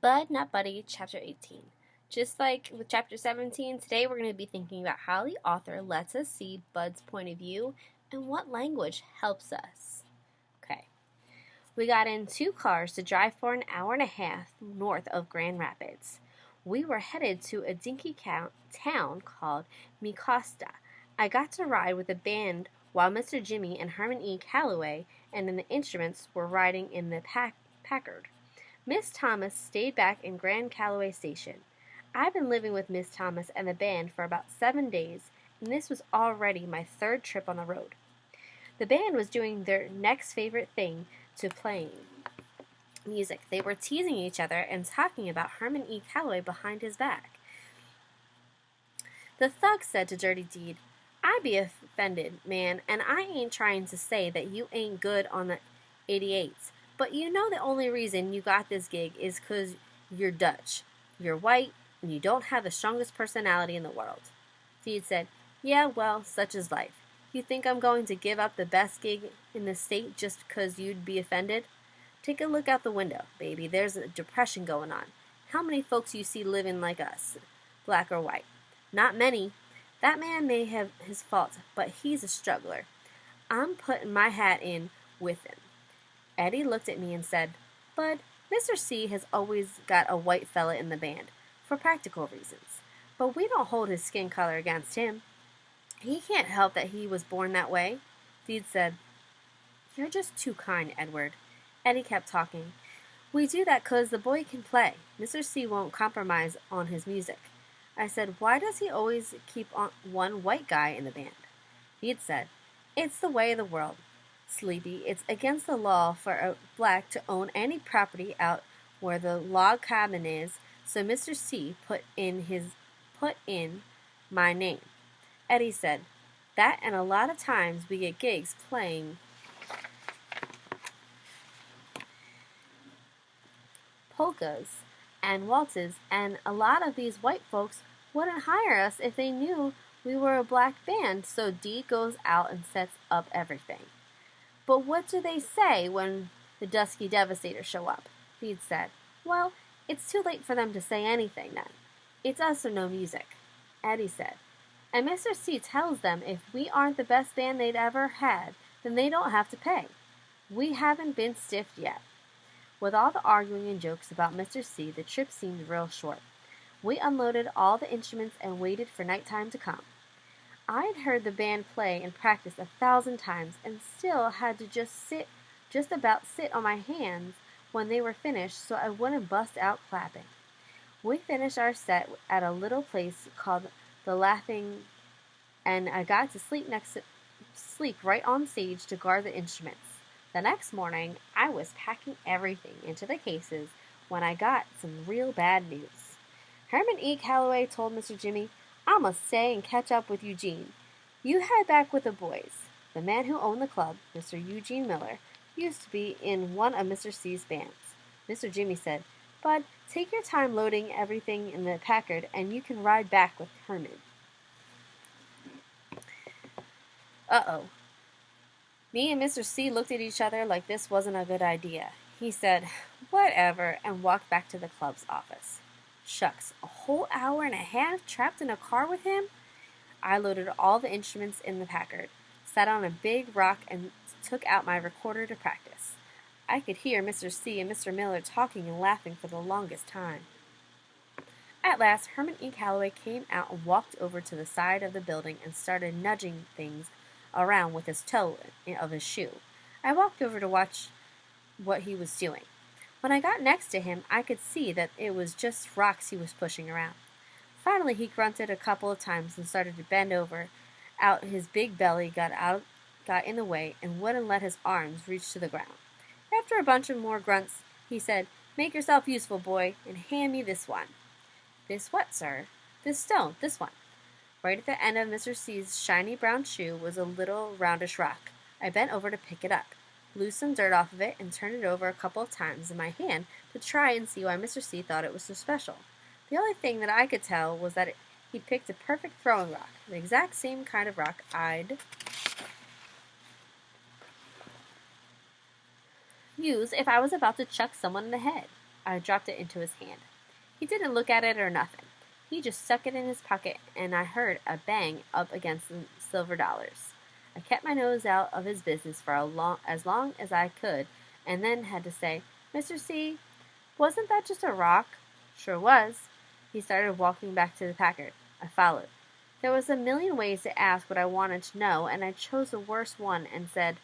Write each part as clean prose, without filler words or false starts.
Bud Not Buddy, Chapter 18. Just like with Chapter 17, today we're going to be thinking about how the author lets us see Bud's point of view and what language helps us. Okay. We got in 2 cars to drive for an hour and a half north of Grand Rapids. We were headed to a dinky town called Mecosta. I got to ride with a band while Mr. Jimmy and Herman E. Calloway and the instruments were riding in the Packard. Miss Thomas stayed back in Grand Calloway Station. I've been living with Miss Thomas and the band for about 7 days, and this was already my 3rd trip on the road. The band was doing their next favorite thing to playing music. They were teasing each other and talking about Herman E. Calloway behind his back. The thug said to Dirty Deed, "I be offended, man, and I ain't trying to say that you ain't good on the 88s. But you know the only reason you got this gig is 'cause you're Dutch. You're white, and you don't have the strongest personality in the world." Deed said, "Yeah, well, such is life. You think I'm going to give up the best gig in the state just 'cause you'd be offended? Take a look out the window, baby. There's a depression going on. How many folks you see living like us, black or white? Not many. That man may have his faults, but he's a struggler. I'm putting my hat in with him." Eddie looked at me and said, "Bud, Mr. C has always got a white fella in the band, for practical reasons. But we don't hold his skin color against him. He can't help that he was born that way." Deed said, "You're just too kind, Edward." Eddie kept talking. "We do that 'cause the boy can play. Mr. C won't compromise on his music." I said, "Why does he always keep on one white guy in the band?" Deed said, "It's the way of the world, Sleepy. It's against the law for a black to own any property out where the log cabin is, so Mr. C put in my name." Eddie said, "That and a lot of times we get gigs playing polkas and waltzes, and a lot of these white folks wouldn't hire us if they knew we were a black band, so Dee goes out and sets up everything." "But what do they say when the Dusky Devastators show up?" Deed said. "Well, it's too late for them to say anything then. It's us or no music." Eddie said, "And Mr. C tells them if we aren't the best band they'd ever had, then they don't have to pay. We haven't been stiffed yet." With all the arguing and jokes about Mr. C, the trip seemed real short. We unloaded all the instruments and waited for nighttime to come. I had heard the band play and practice 1,000 times and still had to just about sit on my hands when they were finished so I wouldn't bust out clapping. We finished our set at a little place called The Laughing, and I got to sleep right on stage to guard the instruments. The next morning, I was packing everything into the cases when I got some real bad news. Herman E. Calloway told Mr. Jimmy, "I must stay and catch up with Eugene. You head back with the boys." The man who owned the club, Mr. Eugene Miller, used to be in one of Mr. C's bands. Mr. Jimmy said, "Bud, take your time loading everything in the Packard and you can ride back with Herman." Uh-oh. Me and Mr. C looked at each other like this wasn't a good idea. He said, "Whatever," and walked back to the club's office. Shucks, a whole hour and a half trapped in a car with him? I loaded all the instruments in the Packard, sat on a big rock, and took out my recorder to practice. I could hear Mr. C and Mr. Miller talking and laughing for the longest time. At last, Herman E. Calloway came out and walked over to the side of the building and started nudging things around with his toe of his shoe. I walked over to watch what he was doing. When I got next to him, I could see that it was just rocks he was pushing around. Finally, he grunted a couple of times and started to bend over. Out his big belly got in the way and wouldn't let his arms reach to the ground. After a bunch of more grunts, he said, "Make yourself useful, boy, and hand me this one." "This what, sir?" "This stone, this one." Right at the end of Mr. C's shiny brown shoe was a little roundish rock. I bent over to pick it up, blew some dirt off of it, and turned it over a couple of times in my hand to try and see why Mr. C thought it was so special. The only thing that I could tell was that he picked a perfect throwing rock, the exact same kind of rock I'd use if I was about to chuck someone in the head. I dropped it into his hand. He didn't look at it or nothing. He just stuck it in his pocket, and I heard a bang up against the silver dollars. I kept my nose out of his business for as long as I could, and then had to say, "Mr. C, wasn't that just a rock?" "Sure was." He started walking back to the Packard. I followed. There was a million ways to ask what I wanted to know, and I chose the worst one and said,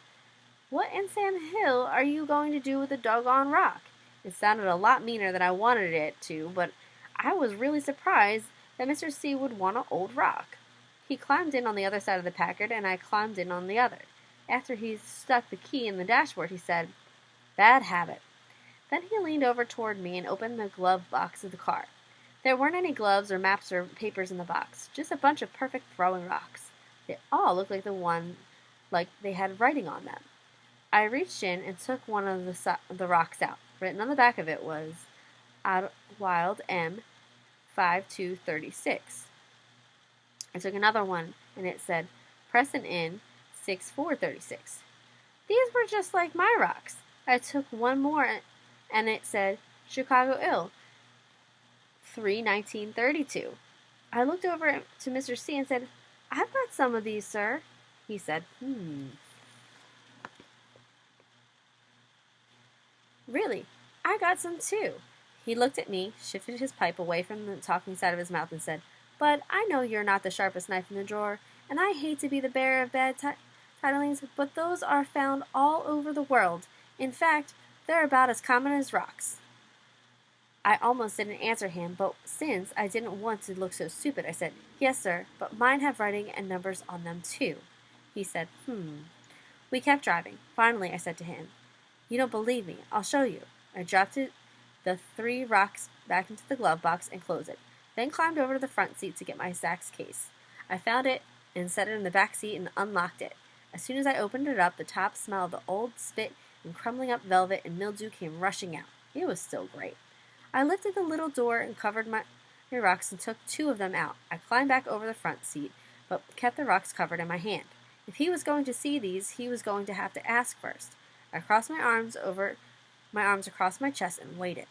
"What in Sam Hill are you going to do with the doggone rock?" It sounded a lot meaner than I wanted it to, but I was really surprised that Mr. C would want an old rock. He climbed in on the other side of the Packard, and I climbed in on the other. After he stuck the key in the dashboard, he said, "Bad habit." Then he leaned over toward me and opened the glove box of the car. There weren't any gloves or maps or papers in the box, just a bunch of perfect throwing rocks. They all looked like they had writing on them. I reached in and took one of the rocks out. Written on the back of it was Wild M 5236. I took another one and it said Preston Inn 6436. These were just like my rocks. I took one more and it said Chicago Ill 3/1932. I looked over to Mr. C and said, "I've got some of these, sir." He said, "Really? I got some too." He looked at me, shifted his pipe away from the talking side of his mouth, and said, "But I know you're not the sharpest knife in the drawer, and I hate to be the bearer of bad tidings, but those are found all over the world. In fact, they're about as common as rocks." I almost didn't answer him, but since I didn't want to look so stupid, I said, "Yes, sir, but mine have writing and numbers on them too." He said, We kept driving. Finally, I said to him, "You don't believe me. I'll show you." I dropped the 3 rocks back into the glove box and closed it, then climbed over to the front seat to get my Saks case. I found it and set it in the back seat and unlocked it. As soon as I opened it up, the top smell of the old spit and crumbling up velvet and mildew came rushing out. It was still great. I lifted the little door and covered my rocks and took 2 of them out. I climbed back over the front seat, but kept the rocks covered in my hand. If he was going to see these, he was going to have to ask first. I crossed my arms across my chest and waited.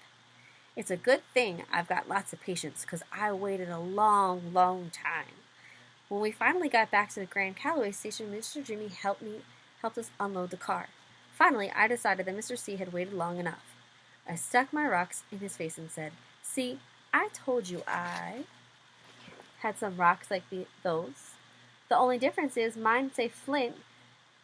It's a good thing I've got lots of patience, because I waited a long, long time. When we finally got back to the Grand Calloway station, Mr. Jimmy helped us unload the car. Finally, I decided that Mr. C had waited long enough. I stuck my rocks in his face and said, "See, I told you I had some rocks like those. The only difference is mine say Flint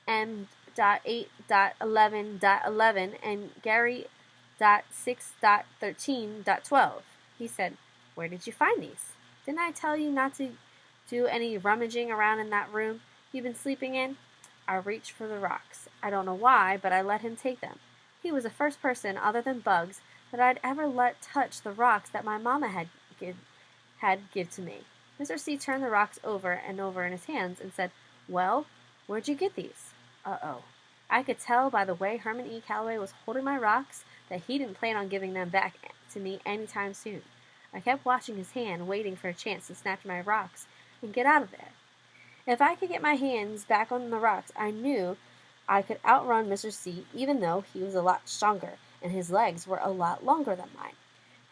M.8.11.11 and Gary.6.13.12. He said, "Where did you find these? Didn't I tell you not to do any rummaging around in that room you've been sleeping in?" I reached for the rocks. I don't know why, but I let him take them. He was the first person, other than Bugs, that I'd ever let touch the rocks that my mama had give to me. Mr. C turned the rocks over and over in his hands and said, "Well, where'd you get these?" Uh-oh. I could tell by the way Herman E. Calloway was holding my rocks that he didn't plan on giving them back to me any time soon. I kept watching his hand, waiting for a chance to snatch my rocks and get out of there. If I could get my hands back on the rocks, I knew I could outrun Mr. C, even though he was a lot stronger and his legs were a lot longer than mine.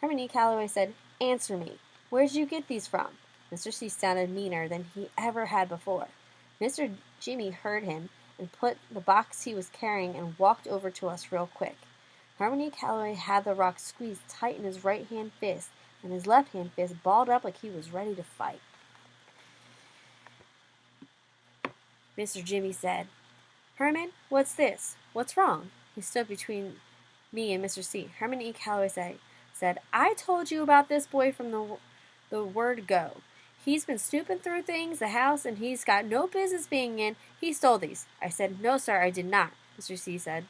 Herman E. Calloway said, "Answer me. Where did you get these from?" Mr. C sounded meaner than he ever had before. Mr. Jimmy heard him and put the box he was carrying and walked over to us real quick. Herman E. Calloway had the rock squeezed tight in his right-hand fist, and his left-hand fist balled up like he was ready to fight. Mr. Jimmy said, "Herman, what's this? What's wrong?" He stood between me and Mr. C. Herman E. Calloway said, "I told you about this boy from the word go. He's been snooping through the house, and he's got no business being in. He stole these." I said, "No, sir, I did not." Mr. C said,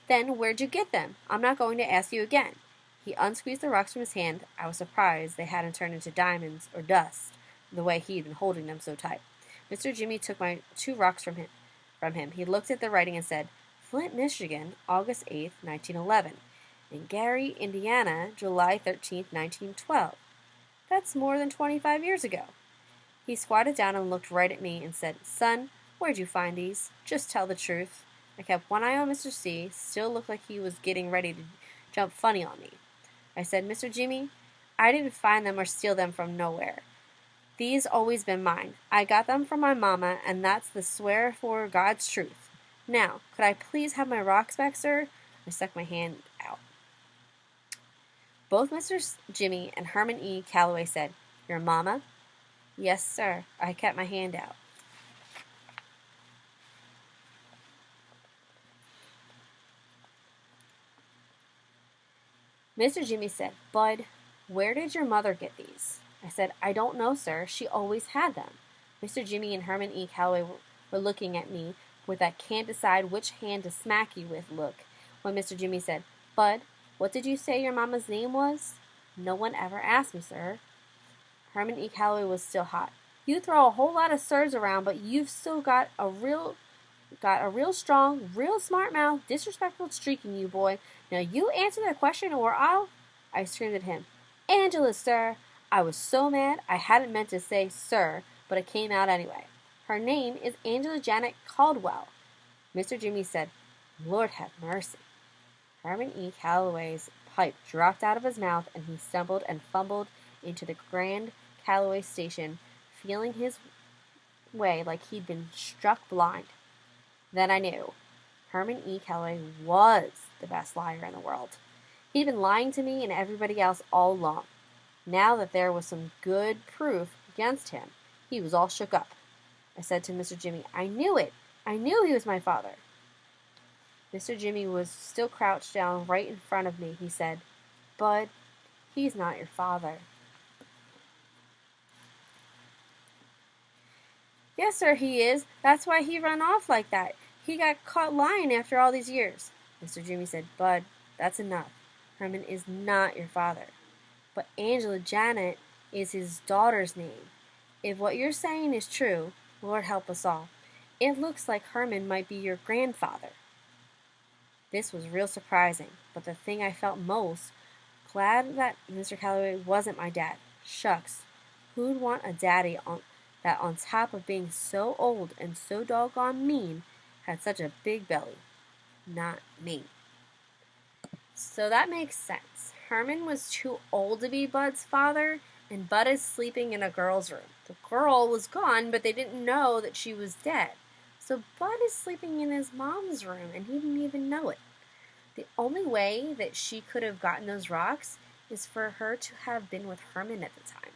"Then where'd you get them? I'm not going to ask you again." He unsqueezed the rocks from his hand. I was surprised they hadn't turned into diamonds or dust, the way he'd been holding them so tight. Mr. Jimmy took my 2 rocks from him. He looked at the writing and said, "Flint, Michigan, August 8th, 1911. And Gary, Indiana, July 13th, 1912. That's more than 25 years ago." He squatted down and looked right at me and said, "Son, where'd you find these? Just tell the truth." I kept one eye on Mr. C, still looked like he was getting ready to jump funny on me. I said, Mr. Jimmy, I didn't find them or steal them from nowhere. These always been mine. I got them from my mama, and that's the swear for God's truth. Now, could I please have my rocks back, sir? I stuck my hand out. Both Mr. Jimmy and Herman E. Calloway said, Your mama? Yes, sir. I kept my hand out. Mr. Jimmy said, Bud, where did your mother get these? I said, I don't know, sir. She always had them. Mr. Jimmy and Herman E. Calloway were looking at me with that can't decide which hand to smack you with look when Mr. Jimmy said, Bud, what did you say your mama's name was? No one ever asked me, sir. Herman E. Calloway was still hot. You throw a whole lot of sirs around, but you've still got a real strong, real smart mouth, disrespectful streak in you, boy. Now you answer that question or I'll... I screamed at him. Angela, sir. I was so mad I hadn't meant to say sir, but it came out anyway. Her name is Angela Janet Caldwell. Mr. Jimmy said, Lord have mercy. Herman E. Calloway's pipe dropped out of his mouth, and he stumbled and fumbled into the Grand Calloway station, feeling his way like he'd been struck blind. Then I knew. Herman E. Calloway was the best liar in the world. He'd been lying to me and everybody else all along. Now that there was some good proof against him, he was all shook up. I said to Mr. Jimmy, I knew it. I knew he was my father. Mr. Jimmy was still crouched down right in front of me. He said, Bud, he's not your father. Yes, sir, he is. That's why he ran off like that. He got caught lying after all these years. Mr. Jimmy said, Bud, that's enough. Herman is not your father. But Angela Janet is his daughter's name. If what you're saying is true, Lord help us all, it looks like Herman might be your grandfather. This was real surprising, but the thing I felt most glad that Mr. Calloway wasn't my dad. Shucks, who'd want a daddy that on top of being so old and so doggone mean had such a big belly? Not me. So that makes sense. Herman was too old to be Bud's father, and Bud is sleeping in a girl's room. The girl was gone, but they didn't know that she was dead. So Bud is sleeping in his mom's room, and he didn't even know it. The only way that she could have gotten those rocks is for her to have been with Herman at the time.